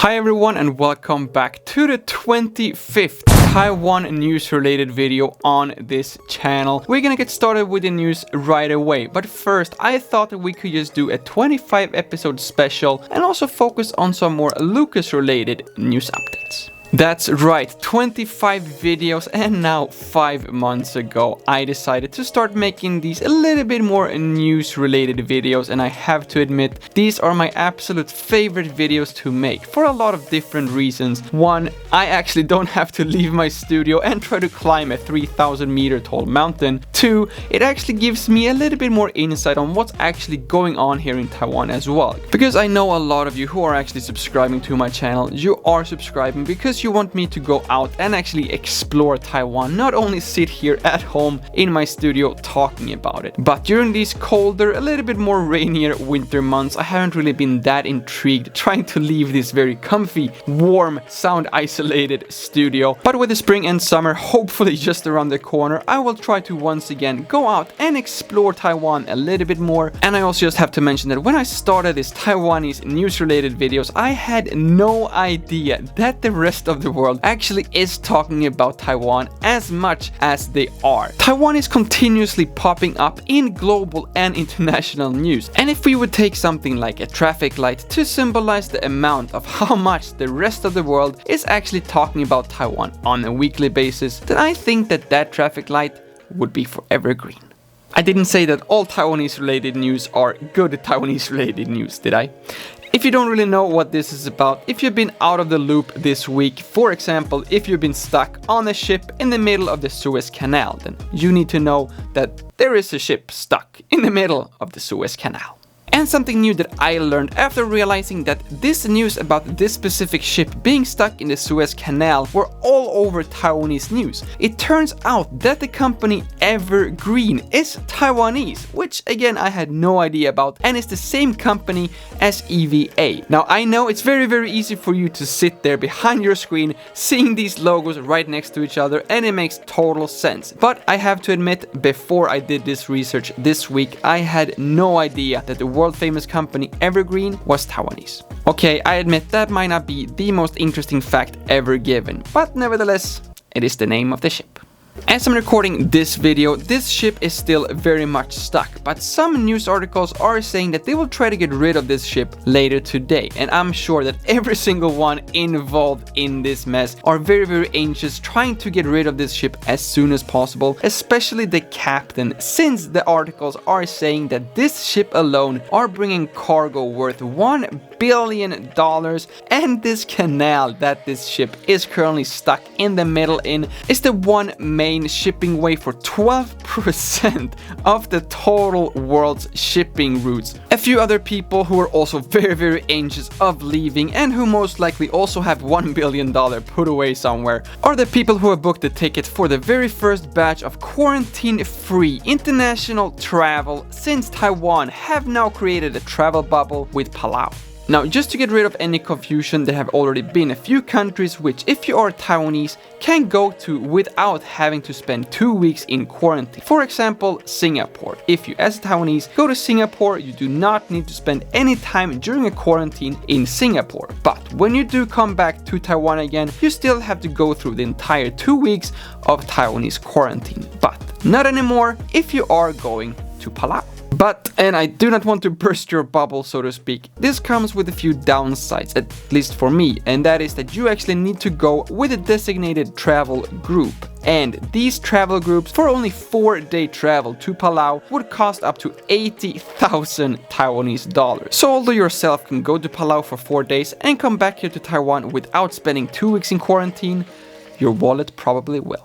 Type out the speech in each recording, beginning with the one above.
Hi everyone and welcome back to the 25th Taiwan news related video on this channel. We're gonna get started with the news right away, but first I thought that we could just do a 25 episode special and also focus on some more Lukas related news updates. That's right, 25 videos, and now 5 months ago I decided to start making these a little bit more news related videos, and I have to admit these are my absolute favorite videos to make for a lot of different reasons. One, I actually don't have to leave my studio and try to climb a 3,000 meter tall mountain. Two, it actually gives me a little bit more insight on what's actually going on here in Taiwan as well. Because I know a lot of you who are actually subscribing to my channel, you are subscribing because you want me to go out and actually explore Taiwan, not only sit here at home in my studio talking about it. But during these colder, a little bit more rainier winter months, I haven't really been that intrigued trying to leave this very comfy, warm, sound isolated studio. But with the spring and summer hopefully just around the corner, I will try to once again go out and explore Taiwan a little bit more. And I also just have to mention that when I started this Taiwanese news related videos, I had no idea that the rest of the world actually is talking about Taiwan as much as they are. Taiwan is continuously popping up in global and international news, and if we would take something like a traffic light to symbolize the amount of how much the rest of the world is actually talking about Taiwan on a weekly basis, then I think that that traffic light would be for Evergreen. I didn't say that all Taiwanese related news are good Taiwanese related news, did I? If you don't really know what this is about, if you've been out of the loop this week, for example, if you've been stuck on a ship in the middle of the Suez Canal, then you need to know that there is a ship stuck in the middle of the Suez Canal. And something new that I learned after realizing that this news about this specific ship being stuck in the Suez Canal were all over Taiwanese news. It turns out that the company Evergreen is Taiwanese, which again I had no idea about, and is the same company as EVA. Now I know it's very easy for you to sit there behind your screen seeing these logos right next to each other, and it makes total sense. But I have to admit, before I did this research this week, I had no idea that the world famous company Evergreen was Taiwanese. Okay, I admit that might not be the most interesting fact ever given, but nevertheless, it is the name of the ship. As I'm recording this video, this ship is still very much stuck, but some news articles are saying that they will try to get rid of this ship later today, and I'm sure that every single one involved in this mess are very anxious trying to get rid of this ship as soon as possible, especially the captain, since the articles are saying that this ship alone are bringing cargo worth $1 billion, and this canal that this ship is currently stuck in the middle in is the one main shipping way for 12% of the total world's shipping routes. A few other people who are also very anxious of leaving, and who most likely also have $1 billion put away somewhere, are the people who have booked the ticket for the very first batch of quarantine-free international travel, since Taiwan have now created a travel bubble with Palau. Now, just to get rid of any confusion, there have already been a few countries which, if you are Taiwanese, can go to without having to spend 2 weeks in quarantine. For example, Singapore. If you as a Taiwanese go to Singapore, you do not need to spend any time during a quarantine in Singapore. But when you do come back to Taiwan again, you still have to go through the entire 2 weeks of Taiwanese quarantine. But not anymore if you are going to Palau. But, and I do not want to burst your bubble, so to speak, this comes with a few downsides, at least for me, and that is that you actually need to go with a designated travel group. And these travel groups, for only 4-day travel to Palau, would cost up to 80,000 Taiwanese dollars. So although yourself can go to Palau for 4 days and come back here to Taiwan without spending 2 weeks in quarantine, your wallet probably will.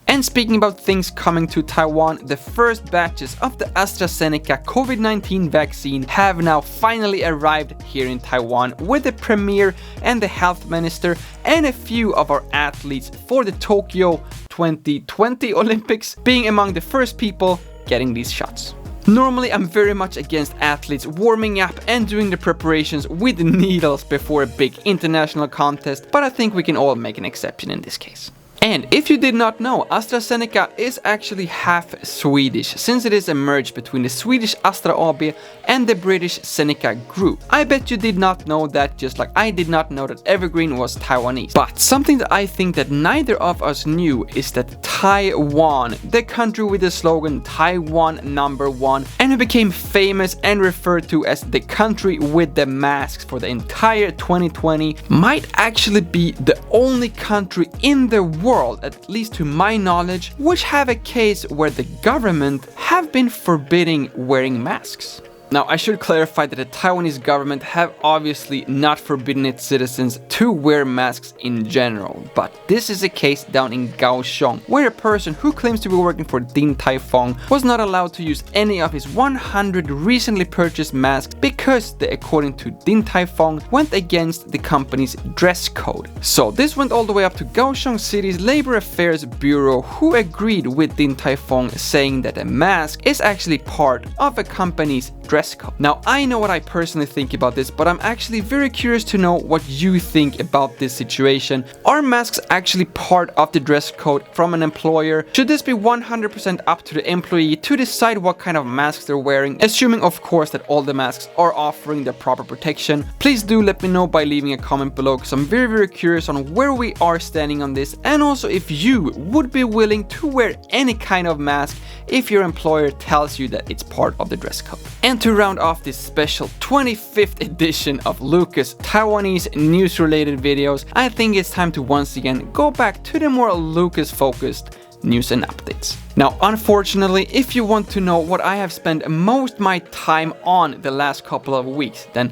And speaking about things coming to Taiwan, the first batches of the AstraZeneca COVID-19 vaccine have now finally arrived here in Taiwan, with the Premier and the Health Minister and a few of our athletes for the Tokyo 2020 Olympics being among the first people getting these shots. Normally, I'm very much against athletes warming up and doing the preparations with needles before a big international contest, but I think we can all make an exception in this case. And if you did not know, AstraZeneca is actually half Swedish, since it is a merge between the Swedish Astra AB and the British Zeneca Group. I bet you did not know that, just like I did not know that Evergreen was Taiwanese. But something that I think that neither of us knew is that Taiwan, the country with the slogan Taiwan #1, and who became famous and referred to as the country with the masks for the entire 2020, might actually be the only country in the world, at least to my knowledge, which have a case where the government have been forbidding wearing masks. Now, I should clarify that the Taiwanese government have obviously not forbidden its citizens to wear masks in general, but this is a case down in Kaohsiung, where a person who claims to be working for Din Tai Fung was not allowed to use any of his 100 recently purchased masks because they, according to Din Tai Fung, went against the company's dress code. So this went all the way up to Kaohsiung City's Labor Affairs Bureau, who agreed with Din Tai Fung, saying that a mask is actually part of a company's dress code. Now, I know what I personally think about this, but I'm actually very curious to know what you think about this situation. Are masks actually part of the dress code from an employer? Should this be 100% up to the employee to decide what kind of masks they're wearing, assuming of course that all the masks are offering the proper protection? Please do let me know by leaving a comment below, because I'm very curious on where we are standing on this, and also if you would be willing to wear any kind of mask if your employer tells you that it's part of the dress code. And to round off this special 25th edition of Lukas Taiwanese news related videos, I think it's time to once again go back to the more Lukas focused news and updates. Now, unfortunately, if you want to know what I have spent most of my time on the last couple of weeks, then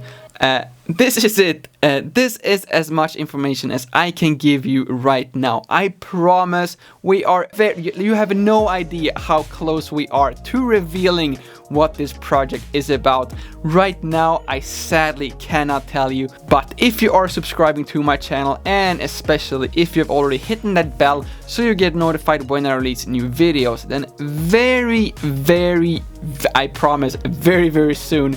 this is it. This is as much information as I can give you right now. I promise we are you have no idea how close we are to revealing what this project is about. Right now, I sadly cannot tell you, but if you are subscribing to my channel, and especially if you have already hit that bell so you get notified when I release new videos, then I promise, very soon,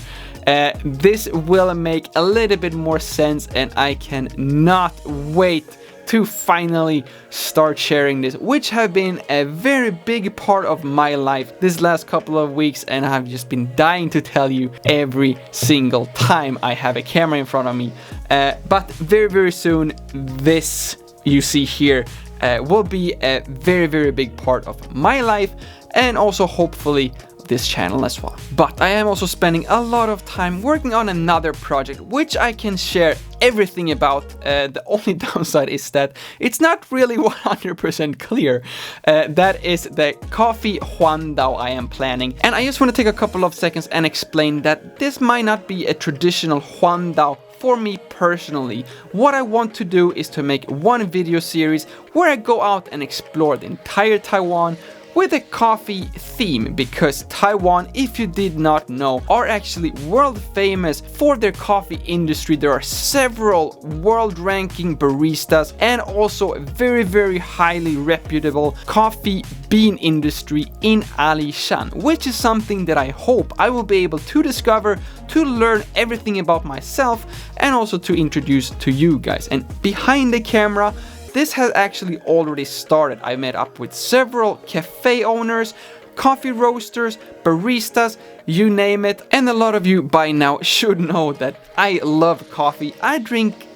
this will make a little bit more sense, and I cannot wait to finally start sharing this, which have been a very big part of my life this last couple of weeks, and I've just been dying to tell you every single time I have a camera in front of me. But very soon, this you see here will be a very big part of my life, and also hopefully this channel as well. But I am also spending a lot of time working on another project, which I can share everything about. The only downside is that it's not really 100% clear. That is the coffee Juan Dao I am planning, and I just want to take a couple of seconds and explain that this might not be a traditional Juan Dao for me personally. What I want to do is to make one video series where I go out and explore the entire Taiwan with a coffee theme, because Taiwan, if you did not know, are actually world famous for their coffee industry. There are several world ranking baristas, and also a very highly reputable coffee bean industry in Alishan, which is something that I hope I will be able to discover, to learn everything about myself, and also to introduce to you guys. And behind the camera, this has actually already started. I met up with several cafe owners, coffee roasters, baristas, you name it. And a lot of you by now should know that I love coffee. I drink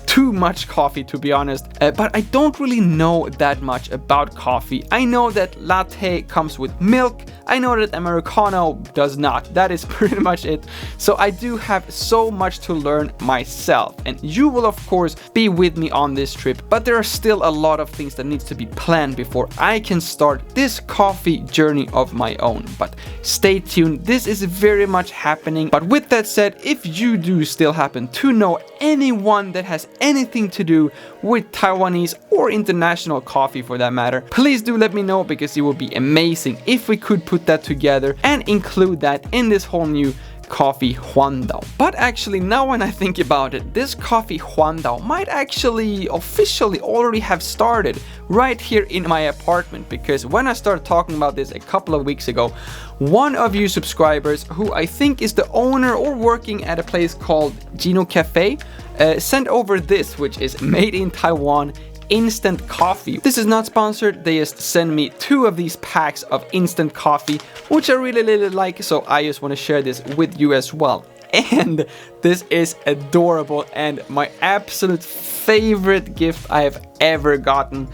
too much coffee, to be honest, but I don't really know that much about coffee. I know that latte comes with milk. I know that Americano does not. That is pretty much it. So I do have so much to learn myself, and you will of course be with me on this trip, but there are still a lot of things that needs to be planned before I can start this coffee journey of my own. But stay tuned, this is very much happening. But with that said, if you do still happen to know anyone that has anything to do with Taiwanese or international coffee for that matter, please do let me know, because it would be amazing if we could put that together and include that in this whole new coffee Juan Dao. But actually, now when I think about it, this coffee Juan Dao might actually officially already have started right here in my apartment, because when I started talking about this a couple of weeks ago, one of you subscribers, who I think is the owner or working at a place called Gino Cafe, sent over this, which is made in Taiwan instant coffee. This is not sponsored, they just send me 2 of these packs of instant coffee, which I really like, so I just want to share this with you as well. And this is adorable and my absolute favorite gift I have ever gotten.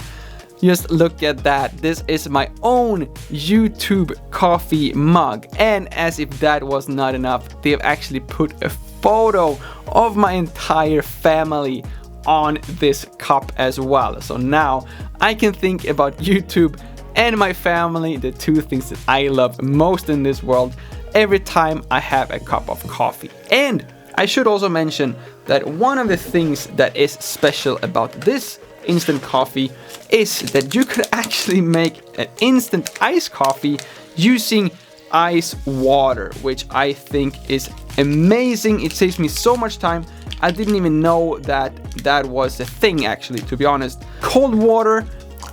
Just look at that. This is my own YouTube coffee mug. And as if that was not enough, they have actually put a photo of my entire family on this cup as well. So now I can think about YouTube and my family, the 2 things that I love most in this world, every time I have a cup of coffee. And I should also mention that one of the things that is special about this instant coffee is that you could actually make an instant iced coffee using ice water, which I think is amazing. It saves me so much time. I didn't even know that that was a thing, actually, to be honest. Cold water,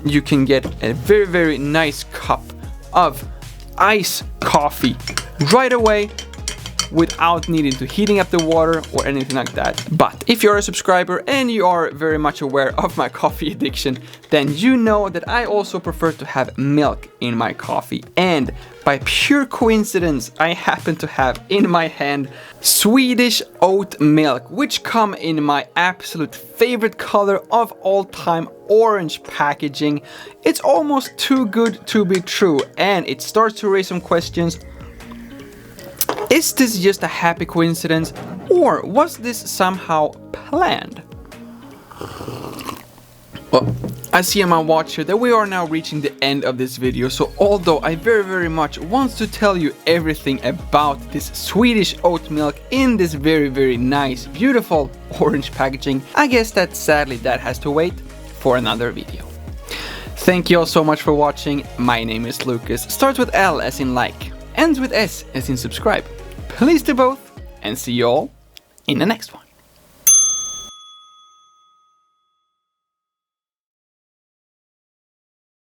you can get a very nice cup of ice coffee right away without needing to heating up the water or anything like that. But if you're a subscriber and you are very much aware of my coffee addiction, then you know that I also prefer to have milk in my coffee. And by pure coincidence, I happen to have in my hand Swedish oat milk, which come in my absolute favorite color of all time, orange packaging. It's almost too good to be true, and it starts to raise some questions. Is this just a happy coincidence, or was this somehow planned? Well, I see on my watch here that we are now reaching the end of this video, so although I very much want to tell you everything about this Swedish oat milk in this very nice, beautiful orange packaging, I guess that sadly that has to wait for another video. Thank you all so much for watching. My name is Lukas, starts with L as in like, ends with S as in subscribe. Please do both, and see you all in the next one.